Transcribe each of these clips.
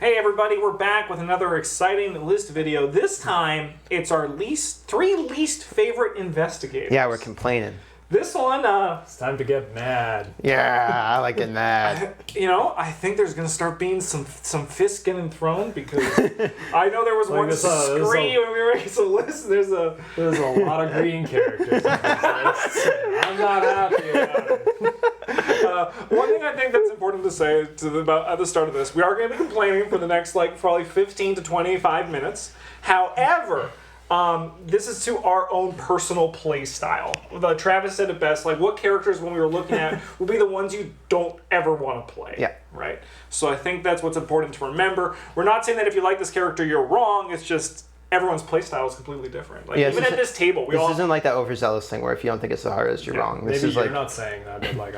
Hey everybody, we're back with another exciting list video. This time, it's our three least favorite investigators. Yeah, we're complaining. This one, It's time to get mad. Yeah, I like getting mad. I think there's gonna start being some fists getting thrown because I know there was Like one this, scream when we were making some lists. There's a lot of green characters in this list. I'm not happy about it. one thing I think that's important to say at the start of this, we are going to be complaining for the next probably 15 to 25 minutes. However, this is to our own personal play style. Travis said it best, what characters when we were looking at will be the ones you don't ever want to play. Yeah. Right? So I think that's what's important to remember. We're not saying that if you like this character, you're wrong. It's just everyone's play style is completely different. Even at this table, this isn't like that overzealous thing where if you don't think it's the hardest, you're wrong. This Maybe is you're not saying that, but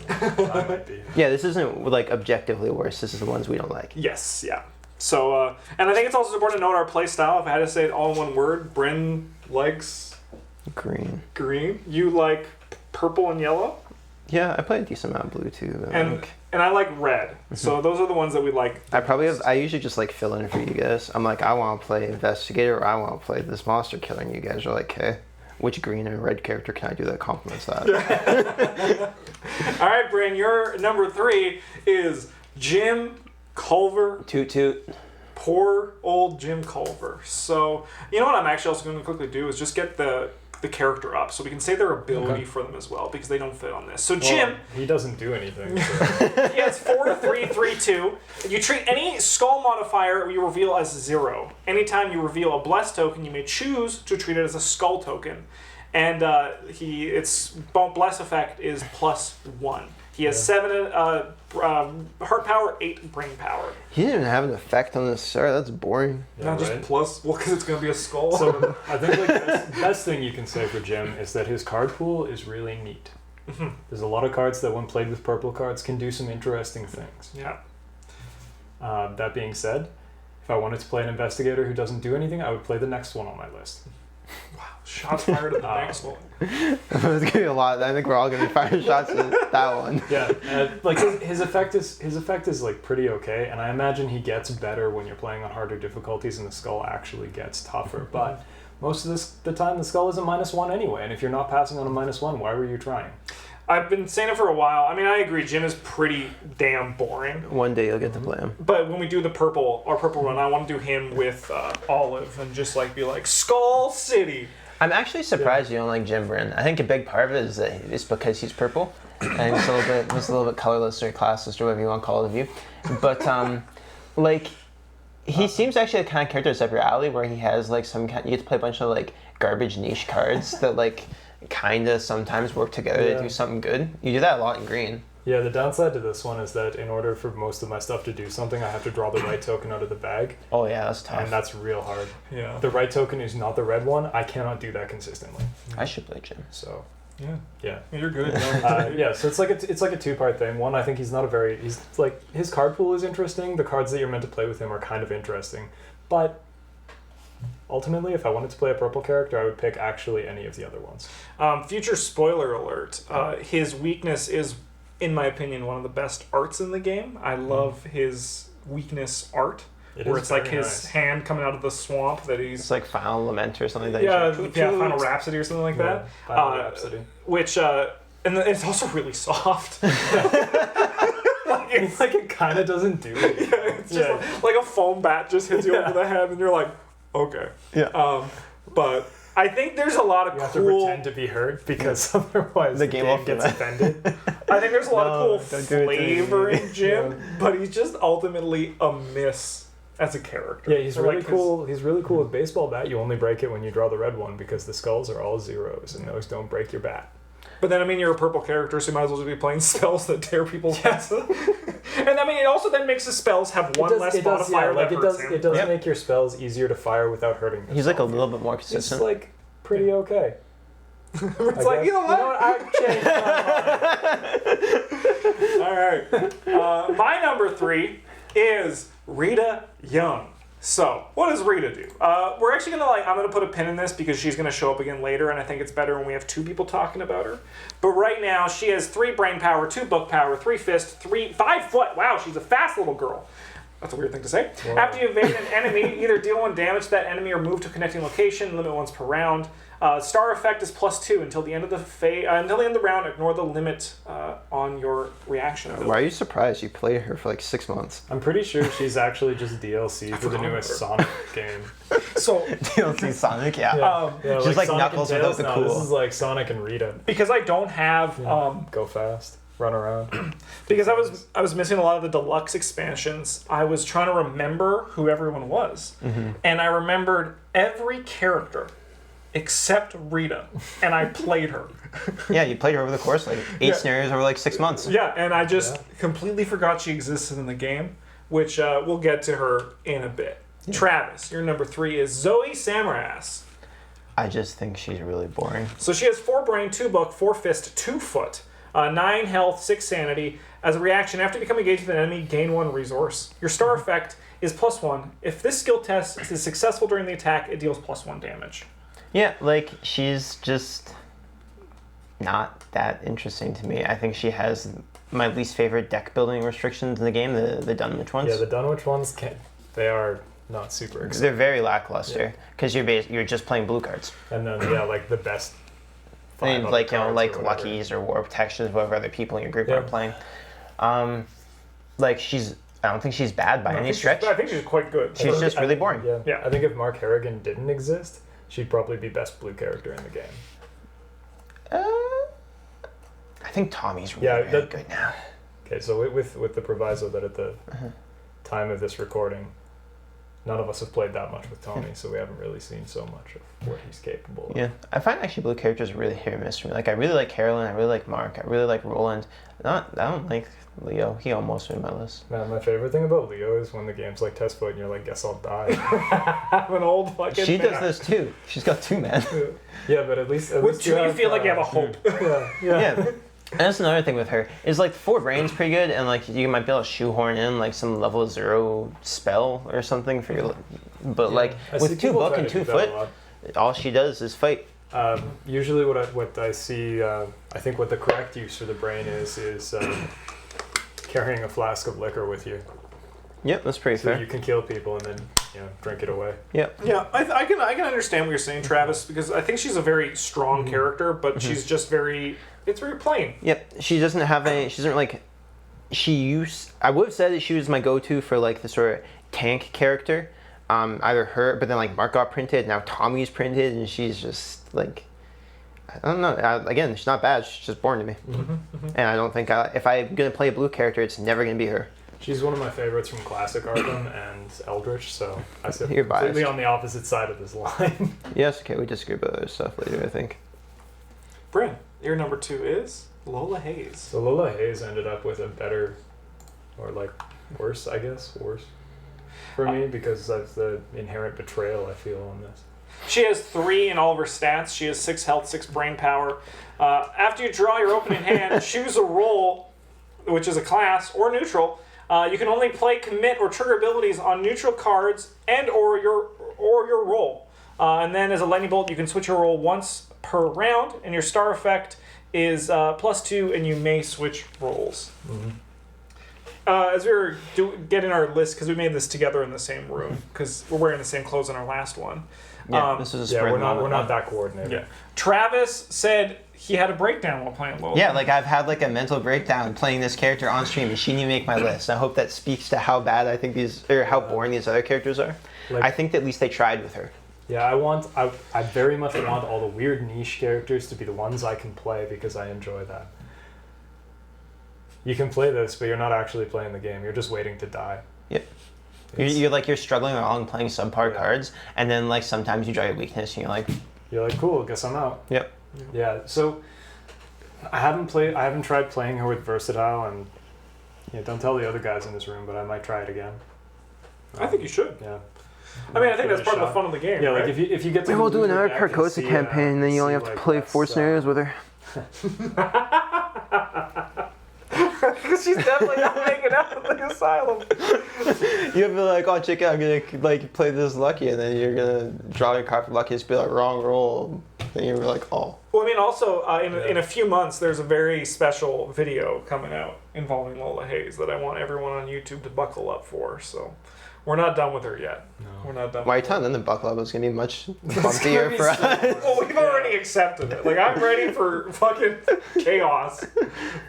I might be. Yeah, this isn't objectively worse. This is the ones we don't like. Yes, yeah. So, and I think it's also important to note our play style. If I had to say it all in one word, Bryn likes Green. You like purple and yellow? Yeah, I play a decent amount of blue too. And I like red. So those are the ones that we like. I usually just fill in for you guys. I'm like, I want to play investigator or I want to play this monster killer, and you guys are like, hey, which green and red character can I do that complements that? All right, Bryn, your number 3 is Jim Culver. Toot toot. Poor old Jim Culver. So, you know what I'm actually also going to quickly do is just get the character up so we can say their ability for them as well because they don't fit on this. So Jim, he doesn't do anything. So. He has 4-3-3-2. You treat any skull modifier you reveal as 0. Anytime you reveal a blessed token, you may choose to treat it as a skull token. And its bless effect is +1. He has 7 heart power, 8 brain power. He didn't have an effect on this, sir. That's boring. Yeah, just plus, because it's going to be a skull. So I think the best thing you can say for Jim is that his card pool is really neat. There's a lot of cards that when played with purple cards can do some interesting things. Yeah. That being said, if I wanted to play an investigator who doesn't do anything, I would play the next one on my list. Wow, shots fired at the next one. It's going to be a lot. I think we're all going to be firing shots at that one. Yeah, his effect is pretty okay, and I imagine he gets better when you're playing on harder difficulties and the skull actually gets tougher. But most of the time, the skull is a -1 anyway, and if you're not passing on a -1, why were you trying? I've been saying it for a while. I mean, I agree. Jim is pretty damn boring. One day you'll get to play him. But when we do our purple run, I want to do him with Olive and just be like Skull City. I'm actually surprised you don't like Jim Bryn. I think a big part of it is that it's because he's purple and he's a little bit colorless or classless or whatever you want to call it of you. But he seems actually the kind of character that's up your alley where he has you get to play a bunch of garbage niche cards that kind of sometimes work together to do something good. You do that a lot in green. Yeah, the downside to this one is that in order for most of my stuff to do something, I have to draw the right token out of the bag. Oh yeah, that's tough. And that's real hard. Yeah. The right token is not the red one. I cannot do that consistently. I should play Jim. So. Yeah. You're good. So it's like a two-part thing. One, I think his card pool is interesting. The cards that you're meant to play with him are kind of interesting, but ultimately, if I wanted to play a purple character, I would pick actually any of the other ones. Future spoiler alert. His weakness is, in my opinion, one of the best arts in the game. I love his weakness art. Where it's his hand coming out of the swamp that he's... It's like Final Lament or something. Final Rhapsody or something like that. Final Rhapsody. Which, and it's also really soft. It kind of doesn't do it. Yeah, it's just like a foam bat just hits you over the head and you're like, okay. Yeah. But I think there's a lot of you have to pretend to be hurt because otherwise the game gets offended. I think there's a lot of cool flavor in Jim, but he's just ultimately a miss as a character. Yeah, he's really cool. He's really cool with baseball bat. You only break it when you draw the red one because the skulls are all 0s and those don't break your bat. But then, you're a purple character, so you might as well just be playing spells that tear people's heads. And it also then makes the spells have one less modifier. It does make your spells easier to fire without hurting yourself. He's a little bit more consistent. It's pretty okay. It's you know what? I changed All right. My number 3 is Rita Young. So, what does Rita do? We're actually going to, I'm going to put a pin in this because she's going to show up again later, and I think it's better when we have 2 people talking about her. But right now, she has 3 brain power, 2 book power, 3 fist, 5 foot. Wow, she's a fast little girl. That's a weird thing to say. Whoa. After you evade an enemy, either deal 1 damage to that enemy or move to a connecting location. Limit once per round. Star effect is +2 until the end of the round. Ignore the limit on your reaction ability. Why are you surprised? You played her for like 6 months. I'm pretty sure she's actually just DLC for the forgot newest about her. Sonic game. So, DLC Sonic, yeah. Yeah, Just like Sonic Knuckles and without Tails the now. cool. This is like Sonic and Rita. because I don't have Go fast, run around. because I was missing a lot of the deluxe expansions. I was trying to remember who everyone was, and I remembered every character except Rita, and I played her. Yeah, you played her over the course, like 8 Yeah. scenarios over like 6 months. Yeah, and I just completely forgot she existed in the game, which we'll get to her in a bit. Yeah. Travis, your number 3 is Zoe Samaras. I just think she's really boring. So she has 4 brain, 2 book, 4 fist, 2 foot, 9 health, 6 sanity. As a reaction, after becoming engaged with an enemy, gain 1 resource. Your star effect is +1. If this skill test is successful during the attack, it deals +1 damage. Yeah, like, she's just not that interesting to me. I think she has my least favorite deck building restrictions in the game, the Dunwich ones. Yeah, the Dunwich ones they are not super exciting. They're very lackluster because you're just playing blue cards. And then like the best. And other like cards like or whatever. Luckies or War Protections, whatever other people in your group Yeah. are playing. Like I don't think she's bad by any stretch. I think she's quite good. She's just really boring. Yeah. Yeah. I think if Mark Harrigan didn't exist, she'd probably be best blue character in the game. I think Tommy's really, Yeah, really good now. Okay, so with the proviso that at the time of this recording, none of us have played that much with Tommy, so we haven't really seen so much of what he's capable of. Yeah, I find actually blue characters really hit or miss for me. Like I really like Carolyn, I really like Mark, I really like Roland. I don't like Leo. He almost made my list. Man, my favorite thing about Leo is when the game's like test foot and you're like, guess I'll die. I'm an old fucking She man. does this too. She's got 2 men. Yeah, but at least With 2, you feel like you have a hope. Yeah. And that's another thing with her is like 4 brains pretty good, and like you might be able to shoehorn in like some level 0 spell or something for your. But like I see with 2 people book try and to 2 do that a foot, lot. all she does is fight. Usually what I see, I think what the correct use for the brain is carrying a flask of liquor with you. Yep, that's pretty So fair. you can kill people and then drink it away. Yep. Yeah, I can understand what you're saying, Travis, because I think she's a very strong character, but she's just it's very plain. Yep. She doesn't have any. She doesn't like. I would have said that she was my go-to for like the sort of tank character. Either her, but then like Mark got printed. Now Tommy's printed, and she's just like. I don't know. Again, she's not bad. She's just boring to me. And I don't think if I'm gonna play a blue character, it's never gonna be her. She's one of my favorites from classic Arkham and Eldritch, so I sit You're completely biased. on the opposite side of this line. Yes. Okay. We disagree about other stuff later. I think. Bryn, your number 2 is Lola Hayes. So Lola Hayes ended up with a better, or like worse, I guess, worse for me because of the inherent betrayal I feel on this. She has 3 in all of her stats. She has 6 health, 6 brain power. After you draw your opening hand, choose a role, which is a class, or neutral. You can only play, commit, or trigger abilities on neutral cards and or your role. And then as a lightning bolt, you can switch your role once per round, and your star effect is +2, and you may switch roles. As we were getting our list, because we made this together in the same room, because we're wearing the same clothes in our last one. Yeah. This is a Yeah, sprint we're moment. not that coordinated. Yeah. Travis said he had a breakdown while playing Lola. Yeah, like I've had like a mental breakdown playing this character on stream, and she didn't even make my list. I hope that speaks to how bad I think how boring these other characters are. Like- I think that at least they tried with her. Yeah, I very much want all the weird niche characters to be the ones I can play because I enjoy that. You can play this, but you're not actually playing the game. You're just waiting to die. Yep. It's- You're struggling along playing subpar Yeah. cards, and then like sometimes you draw your weakness, and You're like, cool, guess I'm out. yep. Yeah, so I haven't tried playing her with Versatile, and don't tell the other guys in this room, but I might try it again. I think you should. Yeah. I mean, I think Give that's it a part of the shot. fun of the game. Yeah, right? like if you get to Maybe we'll do lose her another deck and Carcosa see, campaign, and then you only see, have to like, play that's, 4 scenarios with her. She's definitely not making out with the asylum. You'll be like, oh, check out, I'm gonna like play this lucky, and then you're gonna draw your card for lucky, just be like, wrong roll. Then you're like, oh. Well, I mean, also in a few months, there's a very special video coming out involving Lola Hayes that I want everyone on YouTube to buckle up for. So we're not done with her yet. No. We're not done. Why are you with telling them the buckle up was going to be much bumpier for us? Well, we've already accepted it. Like, I'm ready for fucking chaos.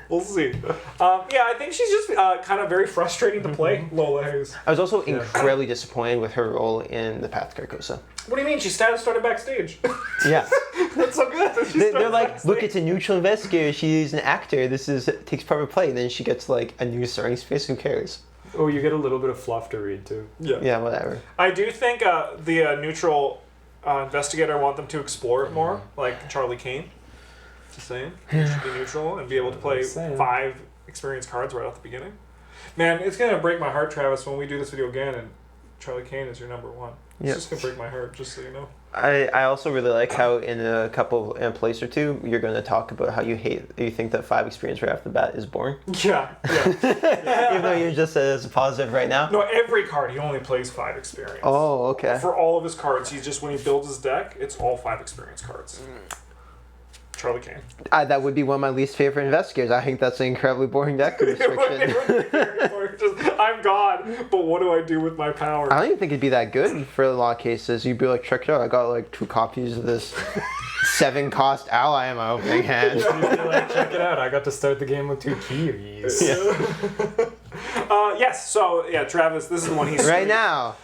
We'll see. Yeah, I think she's just kind of very frustrating to play, Lola Hayes. I was also incredibly disappointed with her role in The Path to Carcosa. What do you mean? She started backstage. Yeah. That's so good. They're like, look, it's a neutral investigator. She's an actor. This takes part of a play. And then she gets like a new starring space. Who cares? Oh, you get a little bit of fluff to read too. Yeah, whatever. I do think the neutral investigator, I want them to explore it more, like Charlie Kane. Just saying. He should be neutral and be able to play 5 experience cards right off the beginning. Man, it's going to break my heart, Travis, when we do this video again and Charlie Kane is your number 1. It's just going to break my heart, just so you know. I also really like how in a place or two, you're going to talk about how you think that 5 experience right off the bat is boring. Yeah. Even though you just said it's a positive right now. No, every card, he only plays 5 experience. Oh, okay. For all of his cards, he's just, when he builds his deck, it's all 5 experience cards. Charlie Kane. That would be one of my least favorite investigators. I think that's an incredibly boring deck restriction. I'm God, but what do I do with my power? I don't even think it'd be that good for a lot of cases. You'd be like, check it out, I got like 2 copies of this 7-cost ally in my opening hand. You'd be like, check it out, I got to start the game with 2 keys. Yes, so yeah, Travis, this is the one he's right now.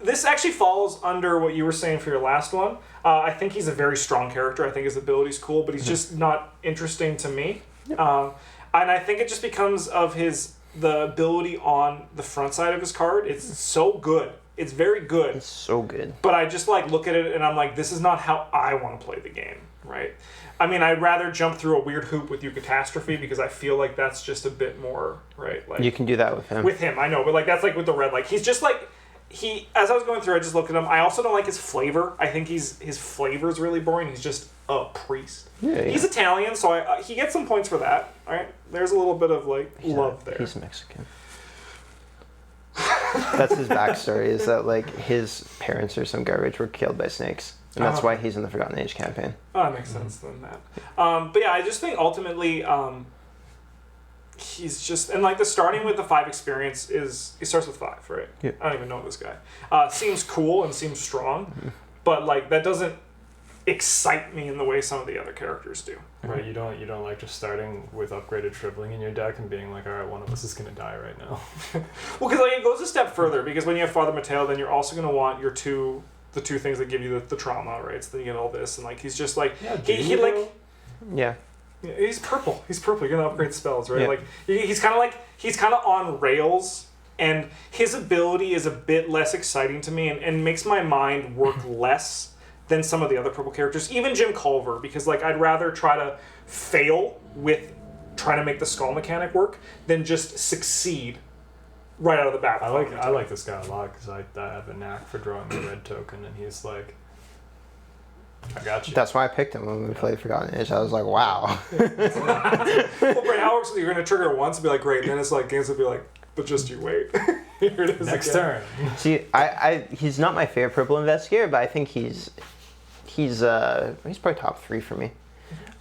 This actually falls under what you were saying for your last one. I think he's a very strong character. I think his ability's cool, but he's just not interesting to me. Yep. And I think it just becomes of the ability on the front side of his card. It's so good. It's very good. It's so good. But I just like look at it and I'm like, this is not how I want to play the game, right? I mean, I'd rather jump through a weird hoop with you Catastrophe because I feel like that's just a bit more, right? Like, you can do that with him. With him, I know, but like that's like with the red. Like he's just like as I was going through, I just looked at him. I also don't like his flavor. I think his flavor is really boring. He's just a priest. Yeah. He's Italian, so he gets some points for that. All right, there's a little bit of like love there. He's Mexican. That's his backstory. Is that like his parents or some garbage were killed by snakes, and that's why he's in the Forgotten Age campaign. Oh, that makes sense then. That. But yeah, I just think ultimately. He's just, and like the starting with the 5 experience he starts with 5, right? Yeah. I don't even know this guy. Seems cool and seems strong, but like that doesn't excite me in the way some of the other characters do. Right, you don't like just starting with upgraded Shriveling in your deck and being like, all right, one of us is gonna die right now. Well, because like it goes a step further, because when you have Father Mateo, then you're also gonna want the 2 things that give you the trauma, right? So then you get all this, and like he's just like he like. Yeah. He's purple. You're gonna upgrade spells, right? Yeah. Like he's kind of on rails, and his ability is a bit less exciting to me, and makes my mind work less than some of the other purple characters. Even Jim Culver, because like I'd rather try to fail with trying to make the skull mechanic work than just succeed right out of the bat. I like this guy a lot because I have a knack for drawing the red token, and he's like. I got you. That's why I picked him when we played Forgotten Age. I was like, wow. Well, Brent, how works? You're going to trigger it once and be like, great. And then it's like, games will be like, but just you wait. Here it is Next again. turn. See, he's not my favorite purple investigator, but I think he's probably top 3 for me.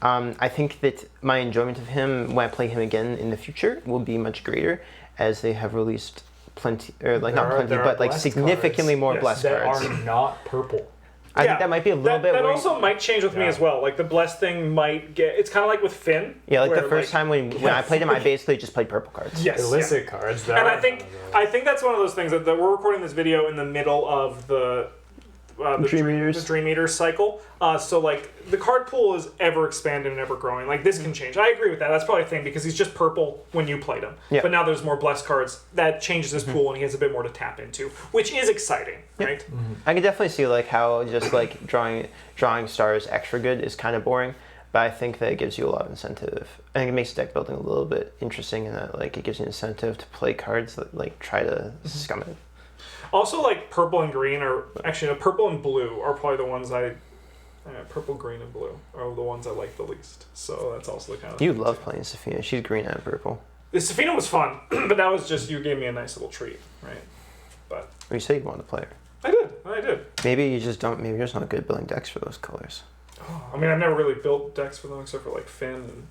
I think that my enjoyment of him when I play him again in the future will be much greater as they have released plenty, or like not plenty, but like significantly more blessed cards. That are not purple. I think that might be a little bit. That also might change with me as well. Like the blessed thing might get. It's kind of like with Finn. Yeah, like the first time when I played him, I basically just played purple cards. Yes, illicit cards. And I think that's one of those things that we're recording this video in the middle of the Dream Eaters cycle. So like the card pool is ever expanding and ever growing. Like this can change. I agree with that. That's probably a thing because he's just purple when you played him. Yeah. But now there's more blessed cards that changes his pool and he has a bit more to tap into, which is exciting, right? Mm-hmm. I can definitely see like how just like drawing stars extra good is kind of boring. But I think that it gives you a lot of incentive. I think it makes deck building a little bit interesting in that like it gives you incentive to play cards that like try to scum it. Also, like purple and green purple and blue are probably the ones purple, green, and blue are the ones I like the least. So that's also the kind of. You love playing Safina. She's green and purple. Safina was fun, but that was just you gave me a nice little treat, right? But you said you wanted to play her. I did. Maybe you just don't. Maybe you're just not good at building decks for those colors. I mean, I've never really built decks for them except for like Finn and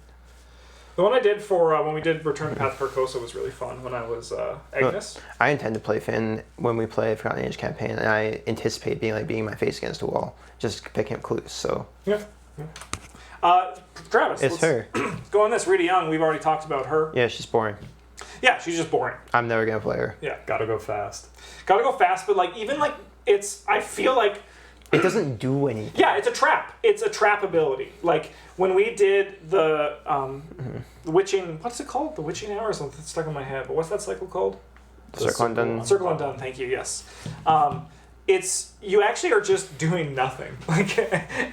The one I did for when we did Return to Path of Carcosa was really fun when I was Agnes. I intend to play Finn when we play Forgotten Age campaign, and I anticipate being my face against a wall, just picking up clues. So Yeah. Travis, it's her. Go on this. Rita Young, we've already talked about her. Yeah, she's boring. Yeah, she's just boring. I'm never gonna play her. Yeah. Gotta go fast. Gotta go fast, but like even like I feel like It doesn't do anything. yeah, it's a trap. It's a trap ability. Like when we did the witching, what's it called? The witching hour or something that's stuck in my head. But what's that cycle called? Circle Undone. Circle Undone. Thank you. Yes. It's you actually are just doing nothing. Like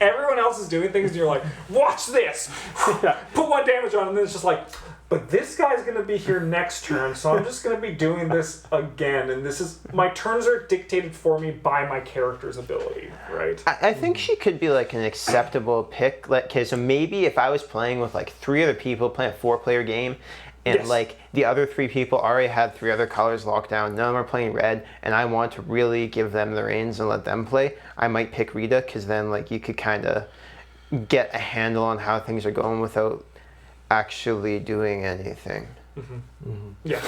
everyone else is doing things, and you're like, watch this. Put 1 damage on, and then it's just like. But this guy's going to be here next turn, so I'm just going to be doing this again. And this is... My turns are dictated for me by my character's ability, right? I think she could be like an acceptable pick. Like, okay, so maybe if I was playing with like 3 other people, playing a 4-player game, and Yes. like the other 3 people already had 3 other colors locked down, none of them are playing red, and I want to really give them the reins and let them play, I might pick Rita, because then like you could kind of get a handle on how things are going without actually doing anything. Yeah.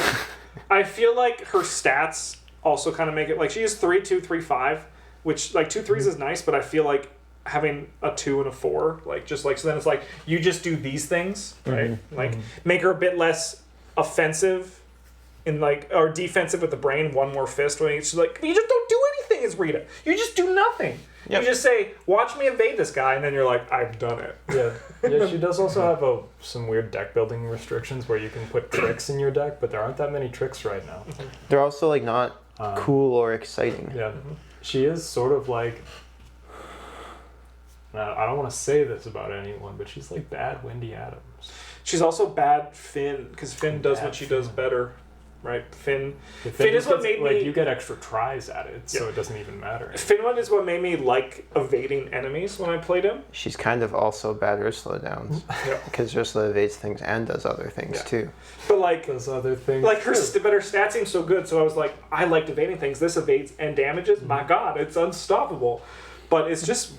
I feel like her stats also kind of make it... Like, she has 3, 2, 3, 5, which, like, 2 3s is nice, but I feel like having a 2 and a 4, like, just like... So then it's like, you just do these things, right? Like, make her a bit less offensive in, like... Or defensive with the brain, 1 more fist. When she's like, you just don't do anything as Rita. You just do nothing. Yep. You just say, watch me evade this guy, and then you're like, I've done it. Yeah, she does also have some weird deck building restrictions where you can put tricks in your deck, but there aren't that many tricks right now. They're also like not cool or exciting. Yeah, she is sort of like... Now, I don't want to say this about anyone, but she's like bad Wendy Adams. She's also bad Finn, because Finn does what she does better. Right, Finn is what made me... You get extra tries at it, so it doesn't even matter. Finn is what made me like evading enemies when I played him. She's kind of also bad Ursula Downs. Yeah. Because Ursula evades things and does other things too. But like... Those other things. Like her stats seem so good, so I was like, I liked evading things. This evades and damages. My God, it's unstoppable. But it's just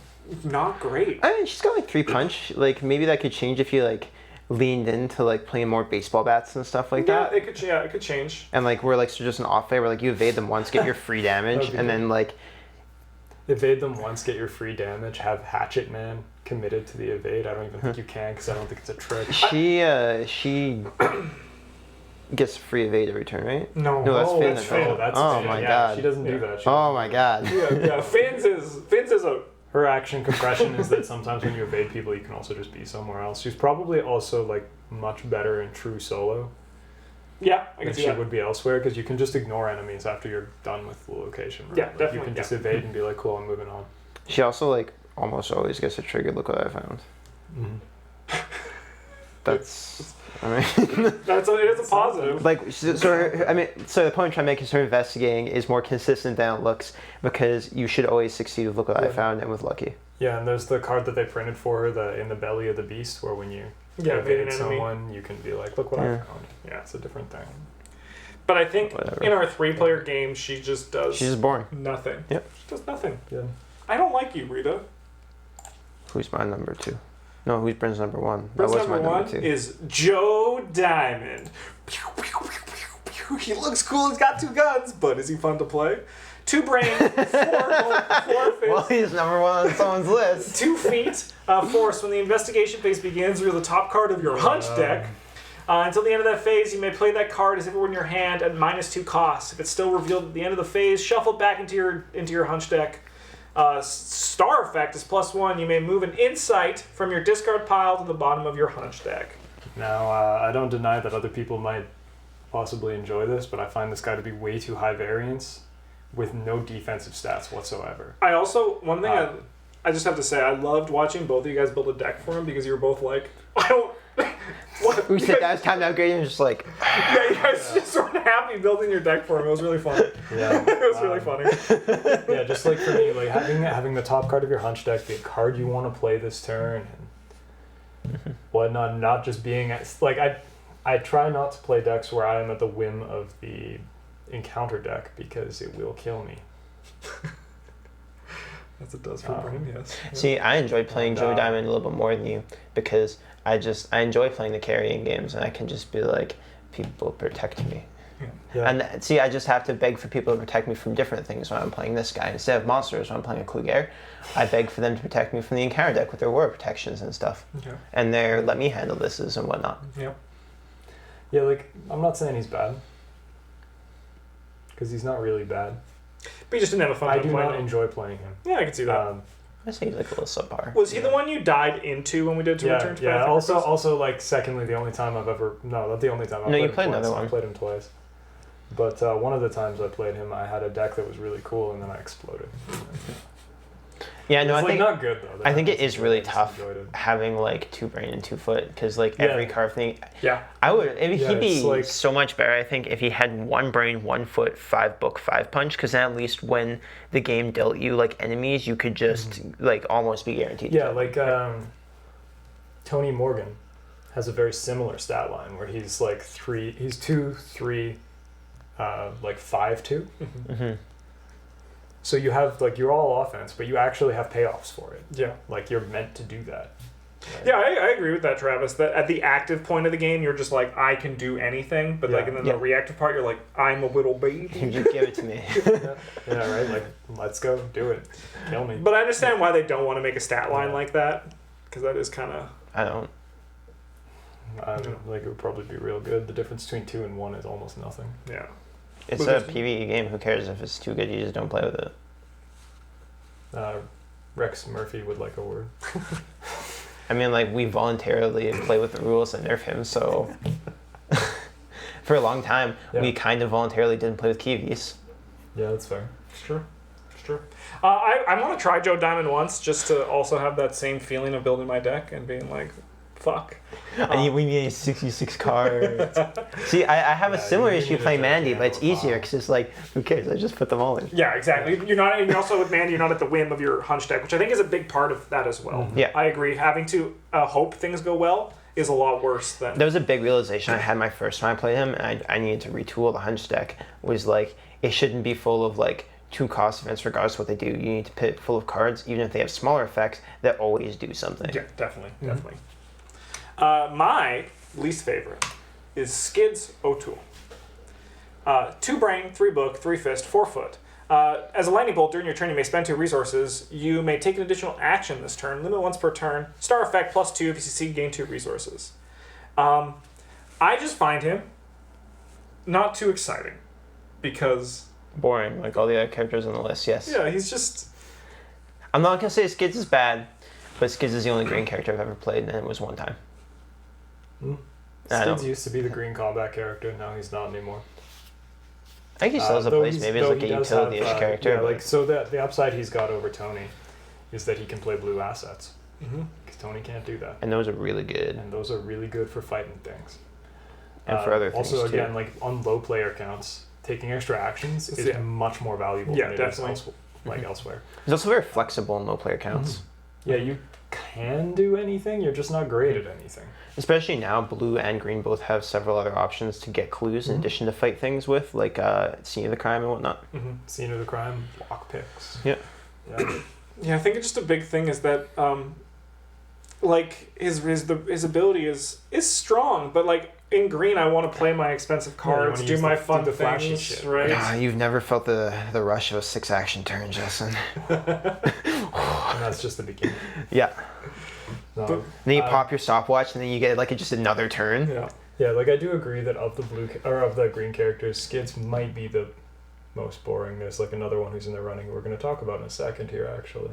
not great. I mean, she's got like 3 punch. Like maybe that could change if you like leaned into like playing more baseball bats and stuff like that. It could change. And like we're like so just an off play where like you evade them once, get your free damage, and then like evade them once, get your free damage. Have Hatchet Man committed to the evade. I don't even think you can because I don't think it's a trick. She gets free evade every turn, right? No, that's Finn. That's Finn. That's oh Finn. my Yeah, God. she doesn't do that. Oh my God. Yeah. Finn's is a... Her action compression is that sometimes when you evade people, you can also just be somewhere else. She's probably also like much better in true solo Yeah, I can than see she that. would be elsewhere because you can just ignore enemies after you're done with the location. Right? Yeah, Like, definitely. You can just evade and be like, cool, I'm moving on. She also like almost always gets a trigger. Look what I found. That's. I mean, It is a positive. like so the point I'm trying to make is her investigating is more consistent than it looks because you should always succeed with look what I found and with lucky. Yeah, and there's the card that they printed for her, in the belly of the beast, where when you evade someone, you can be like, look what I found. Yeah, it's a different thing. But I think in our 3-player game, she just does... She's just boring. Nothing. Yep. She does nothing. Yeah. I don't like you, Rita. Who's my number 2? No, who's Bryn's number 1? Bryn's that was number my one number 2. is Joe Diamond. He looks cool, he's got 2 guns, but is he fun to play? 2 brain, 4 fists, Well, he's number 1 on someone's list. 2 feet, force. When the investigation phase begins, reveal the top card of your hunch deck. Until the end of that phase, you may play that card as if it were in your hand at -2 cost. If it's still revealed at the end of the phase, shuffle it back into your hunch deck. Star effect is +1. You may move an insight from your discard pile to the bottom of your hunch deck. Now, I don't deny that other people might possibly enjoy this, but I find this guy to be way too high variance with no defensive stats whatsoever. I also, one thing I just have to say, I loved watching both of you guys build a deck for him because you were both like, I don't... What? We said that was time to upgrade and just like... Yeah, you guys just weren't happy building your deck for him. It was really fun. Yeah. It was really funny. Yeah, just like for me, like having the top card of your hunch deck be a card you want to play this turn and whatnot, not just being like I try not to play decks where I am at the whim of the encounter deck because it will kill me. As it does for Brain, yes. See, I enjoy playing And, Joe Diamond a little bit more than you because I enjoy playing the carrying games, and I can just be like, people protect me. Yeah. And see, I just have to beg for people to protect me from different things when I'm playing this guy. Instead of monsters, when I'm playing a Kluger, I beg for them to protect me from the encounter deck with their war protections and stuff. Okay. And their let me handle thises and whatnot. Yep. Yeah, like, I'm not saying he's bad. Because he's not really bad. But you just didn't have a fun I time do playing not him. enjoy playing him. Yeah, I can see that. I say he's like a little subpar. Was he the one you died into when we did Two Return to Path? Yeah. Also, like, secondly, the only time I've ever... No, not the only time. No, you him played twice. another one. I played him twice. But one of the times I played him, I had a deck that was really cool, and then I exploded. Yeah, no, It's I think not good, though. I think it is really I just tough enjoyed it. having like 2 brain and 2 foot because like Yeah. every card thing. Yeah. I would. He'd Yeah, be it's like- so much better. I think if he had 1 brain, 1 foot, 5 book, 5 punch, because then at least when the game dealt you like enemies, you could just like almost be guaranteed. to Yeah, kill. like Tony Morgan has a very similar stat line where he's like 2, 3, like 5-2. Mm-hmm. So you have like you're all offense, but you actually have payoffs for it. Yeah. Like you're meant to do that. Right? Yeah, I agree with that, Travis. That at the active point of the game, you're just like, I can do anything. But like, Yeah. and then Yeah. the reactive part, you're like, I'm a little baby. You just give it to me. Yeah, right. Like let's go do it. Kill me. But I understand why they don't want to make a stat line like that, because that is kind of. I don't. I don't know, like it would probably be real good. The difference between 2 and 1 is almost nothing. Yeah. It's But a there's- PvE game. Who cares if it's too good? You just don't play with it. Rex Murphy would like a word. I mean, like we voluntarily play with the rules and nerf him. So for a long time, we Yeah. kind of voluntarily didn't play with Kiwis. Yeah, that's fair. It's true. It's true. I want to try Joe Diamond once just to also have that same feeling of building my deck and being like, fuck. We need 66 cards. See, I have a Yeah, similar you issue need a playing Mandy, but it's gigantic easier pile. because it's like, who cares? I just put them all in. Yeah, exactly. You're not. And you're also with Mandy. You're not at the whim of your hunch deck, which I think is a big part of that as well. Yeah. I agree. Having to hope things go well is a lot worse than. There was a big realization I had my first time I played him, and I needed to retool the hunch deck. Was like, it shouldn't be full of like 2 cost events regardless of what they do. You need to put it full of cards, even if they have smaller effects, that always do something. Yeah, definitely, definitely. My least favorite is Skids O'Toole. 2 brain, 3 book, 3 fist, 4 foot. As a lightning bolt during your turn, you may spend 2 resources. You may take an additional action this turn, limit once per turn. Star effect +2 if you succeed, gain 2 resources. I just find him not too exciting because Boring, like all the other characters on the list, yes. yeah, he's just I'm not going to say Skids is bad, but Skids is the only green character I've ever played, and it was one time. I Skids don't- used to be the green combat character. Now he's not anymore. I think he still has a Though place, he's- maybe as though like a he does utility-ish have, character. Yeah, but- like so the upside he's got over Tony is that he can play blue assets. Mhm. Because Tony can't do that, and those are really good. and those are really good for fighting things. And for other things, also, too. again, like on low player counts, taking extra actions is Yeah. much more valuable Yeah, than it definitely. is like elsewhere. He's also very flexible in low player counts. Yeah, you can do anything. You're just not great at anything. Especially now, blue and green both have several other options to get clues in addition to fight things with, like scene of the crime and whatnot. Scene of the crime, lock picks. Yeah. Yeah. yeah. I think it's just a big thing is that like his ability is strong, but like in green, I want to play my expensive cards, wanna do use my the fun flashy things, shit. right? Ah, you've never felt the rush of a 6 action turn, Justin. And that's just the beginning. Yeah. No, But- Then you pop your stopwatch, and then you get like just another turn. Yeah. yeah, like I do agree that of the green characters, Skids might be the most boring. There's like another one who's in the running we're going to talk about in a second here, actually.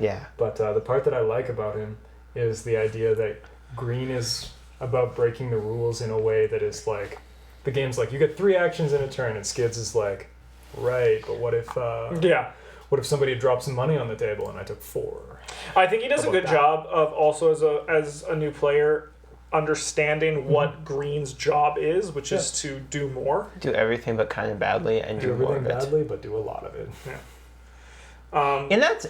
Yeah. But the part that I like about him is the idea that green is about breaking the rules in a way that is like, the game's like, you get 3 actions in a turn, and Skids is like, right, but what if Yeah. what if somebody dropped some money on the table and I took 4? I think he does How a good about that? job of also as a new player understanding what Green's job is, which is to do more. Do everything but kind of badly and Do do more everything of it. badly, but do a lot of it.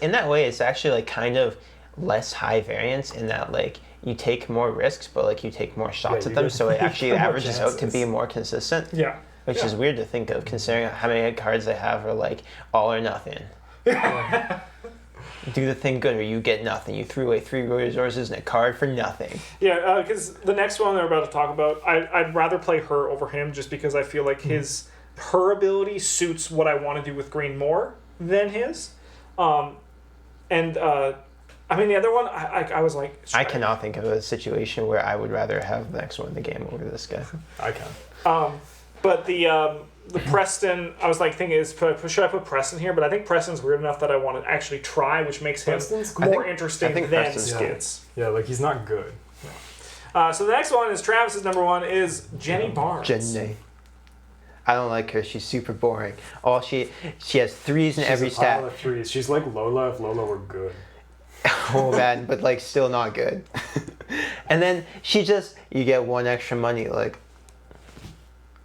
In that way, it's actually like kind of less high variance in that like you take more risks, but like you take more shots Yeah, at you them, get- so it you actually get more averages out to chances. be more consistent. Yeah. Which Yeah. is weird to think of, considering how many cards they have are like all or nothing. do the thing good or you get nothing. You threw away 3 resources and a card for nothing. Yeah, because the next one they're about to talk about, I'd rather play her over him just because I feel like her ability suits what I want to do with green more than his. I mean, the other one, I was like... I cannot think of a situation where I would rather have the next one in the game over this guy. I can. But the Preston, I was like thinking, should I put Preston here? But I think Preston's weird enough that I want to actually try, which makes him more interesting than Preston's Skids. Yeah, like he's not good. So the next one is Travis's number 1 is Jenny Barnes. Jenny. I don't like her. She's super boring. She has 3s in every stat. Pile of 3s. She's like Lola if Lola were good. Oh man, but like still not good. And then you get 1 extra money, like.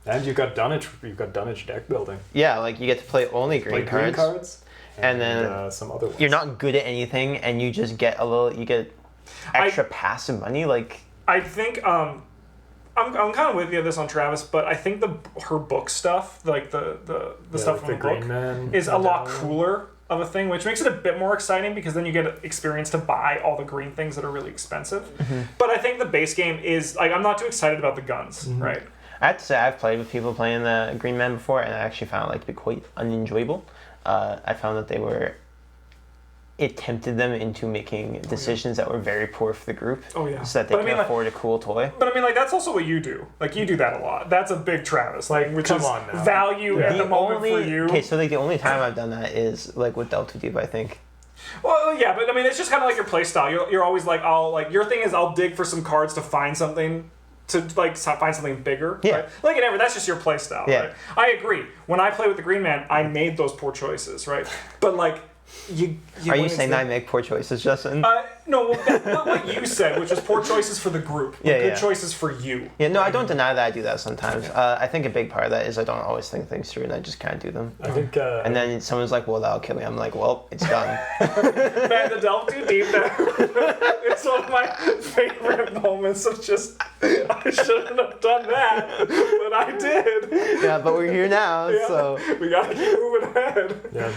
And you've got Dunnage deck building. Yeah, like you get to play only green cards. And then some other ones. You're not good at anything, and you just get extra passive money. Like I think I'm kind of with you on this on Travis, but I think her book stuff, like the stuff from the book, is a lot cooler of a thing, which makes it a bit more exciting because then you get experience to buy all the green things that are really expensive. Mm-hmm. But I think the base game is like I'm not too excited about the guns, right? I have to say I've played with people playing the Green Man before, and I actually found it to be quite unenjoyable. I found that it tempted them into making decisions that were very poor for the group. Oh yeah. So that they can afford a cool toy. But I mean, like that's also what you do. Like you do that a lot. That's a big Travis. Like which is value at the moment for you. Okay, so like the only time I've done that is like with Delta Deep, I think. Well, yeah, but I mean, it's just kind of like your play style. You're always like, your thing is I'll dig for some cards to find something. To like find something bigger, yeah. Right? Like that's just your play style, yeah. Right? I agree. When I play with the Green Man, I made those poor choices, right? But like, you are you saying that I make poor choices, Justin? No, what you said, which was poor choices for the group, good choices for you. Yeah, no, I don't deny that I do that sometimes. I think a big part of that is I don't always think things through and I just kind of do them. I think. And then someone's like, "Well, that'll kill me." I'm like, "Well, it's done." Man, the delve too deep. It's one of my favorite moments of just I shouldn't have done that, but I did. Yeah, but we're here now, so we gotta keep moving ahead. Yeah.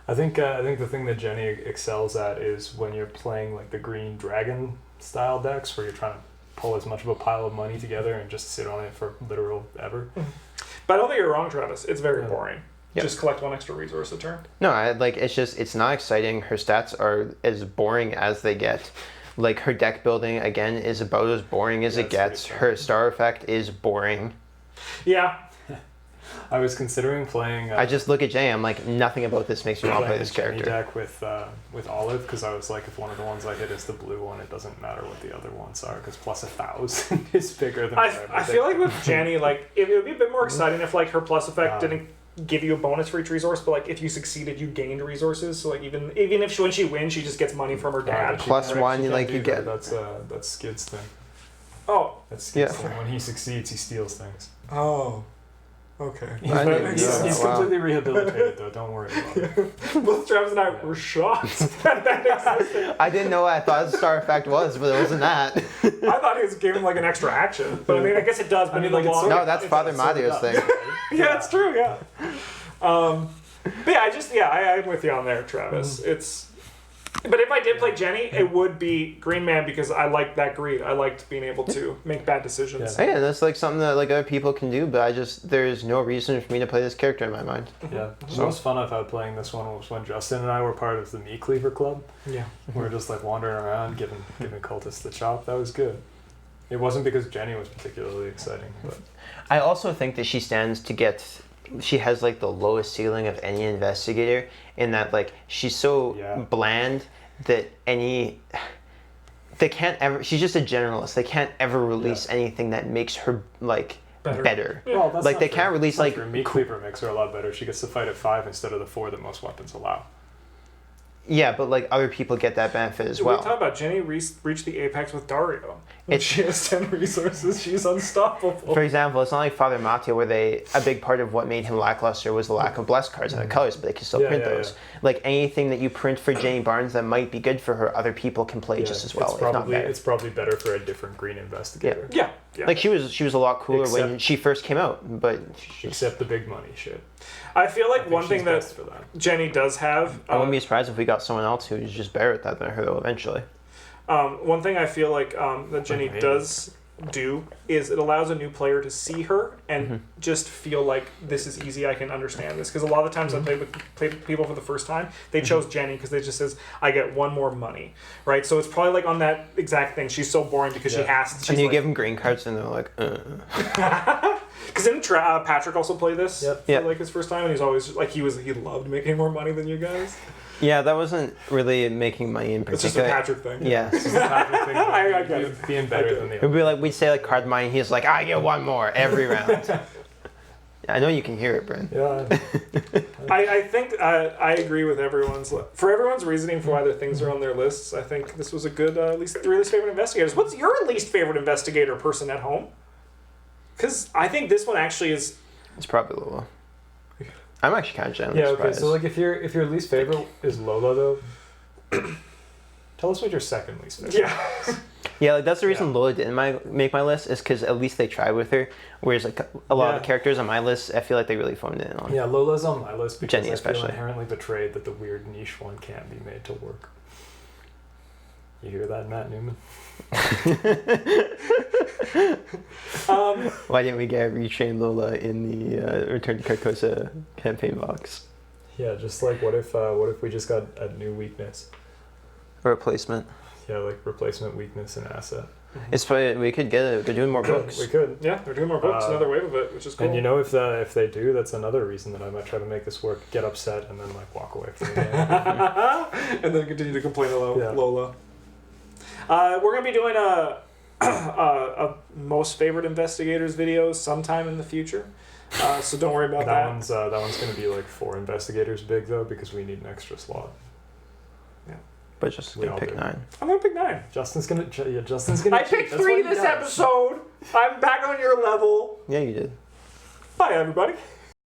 I think the thing that Jenny excels at is when you're playing like the green dragon style decks where you're trying to pull as much of a pile of money together and just sit on it for literal ever. But I don't think you're wrong, Travis. It's very boring. Yep. Just collect 1 extra resource a turn. No, it's not exciting. Her stats are as boring as they get. Like her deck building again is about as boring as it gets. Her star effect is boring. Yeah. I was considering playing. I just look at Jay. I'm like, nothing about this makes me want to play this character. Deck with Olive because I was like, if one of the ones I hit is the blue one, it doesn't matter what the other ones are because plus 1,000 is bigger than. I feel like with Jenny, like it would be a bit more exciting if like her plus effect didn't give you a bonus for each resource, but like if you succeeded, you gained resources. So like even if when she wins, she just gets money from her dad. +1, like you get. That's Skids' thing. Oh. That's Skids' thing. When he succeeds, he steals things. Oh. Okay. He's completely rehabilitated though, don't worry about it. Both Travis and I were shocked that existed. I didn't know what I thought the star effect was, but it wasn't that. I thought he was giving like an extra action. But I mean I guess it does, but no, that's Father Mateo's thing. Yeah, it's true, yeah. But yeah, I'm with you on there, Travis. But if I did play Jenny, it would be Green Man because I liked that greed. I liked being able to make bad decisions. Yeah, that's like something that like other people can do, but there's no reason for me to play this character in my mind. Yeah, the most fun I've had playing this one was when Justin and I were part of the Meat Cleaver Club. Yeah, we were just like wandering around giving cultists the chop. That was good. It wasn't because Jenny was particularly exciting, but I also think that she stands to get. She has like the lowest ceiling of any investigator in that like she's so bland that they can't ever. She's just a generalist. They can't ever release anything that makes her like better. Well, that's like they can't release like Meat Cleaver makes her a lot better. She gets to fight at 5 instead of the 4 that most weapons allow. Yeah, but like other people get that benefit as well. We talked about Jenny reached the apex with Dario. When she has 10 resources, she's unstoppable. For example, it's not like Father Mateo where a big part of what made him lackluster was the lack of blessed cards and the colors, but they can still print those. Like anything that you print for Jenny Barnes that might be good for her, other people can play just as well, if not better. It's probably better for a different green investigator. Yeah. Like she was a lot cooler when she first came out, but except the big money shit. I feel like one thing that Jenny does have. I wouldn't be surprised if we got someone else who's just better at that than her though eventually. One thing I feel like that Jenny does do is it allows a new player to see her and just feel like this is easy, I can understand this. Because a lot of the times I play with people for the first time, they chose Jenny because they just says, I get one more money, right? So it's probably like on that exact thing. She's so boring because she has to. And you give them green cards and they're like, Because didn't Patrick also play this for like his first time, and he's always like he loved making more money than you guys. Yeah, that wasn't really making money in particular. It's just a Patrick thing. Yeah. It's just a Patrick thing. I get it. Being better than the other. It'd be like, we'd say like card money, he's like, I get one more every round. I know you can hear it, Bryn. Yeah. I think I agree with everyone's reasoning for why their things are on their lists. I think this was a good least favorite investigators. What's your least favorite investigator person at home? Because I think this one actually is. It's probably Lola. I'm actually kind of genuinely surprised. So like if your least favorite is Lola though, tell us what your second least favorite. Yeah. Yeah, like that's the reason Lola didn't make my list is because at least they tried with her. Whereas like a lot of the characters on my list, I feel like they really phoned it in on. Yeah, Lola's on my list because Jenny I especially. feel inherently betrayed that the weird niche one can't be made to work. You hear that, Matt Newman? Why didn't we get Retrain Lola in the Return to Carcosa campaign box? Yeah, just like what if we just got a new weakness? A replacement. Yeah, like replacement, weakness, and asset. It's probably, we could get it. They're doing more books. We could. Yeah, they're doing more books. Another wave of it, which is cool. And you know, if they do, that's another reason that I might try to make this work. Get upset and then like walk away from the game. And then continue to complain about Lola. We're gonna be doing a most favorite investigators video sometime in the future. So don't worry about that. That one's gonna be like 4 investigators big though because we need an extra slot. But just pick 9. I'm gonna pick 9. Justin's gonna. I picked 3 this episode. I'm back on your level. Yeah, you did. Bye, everybody.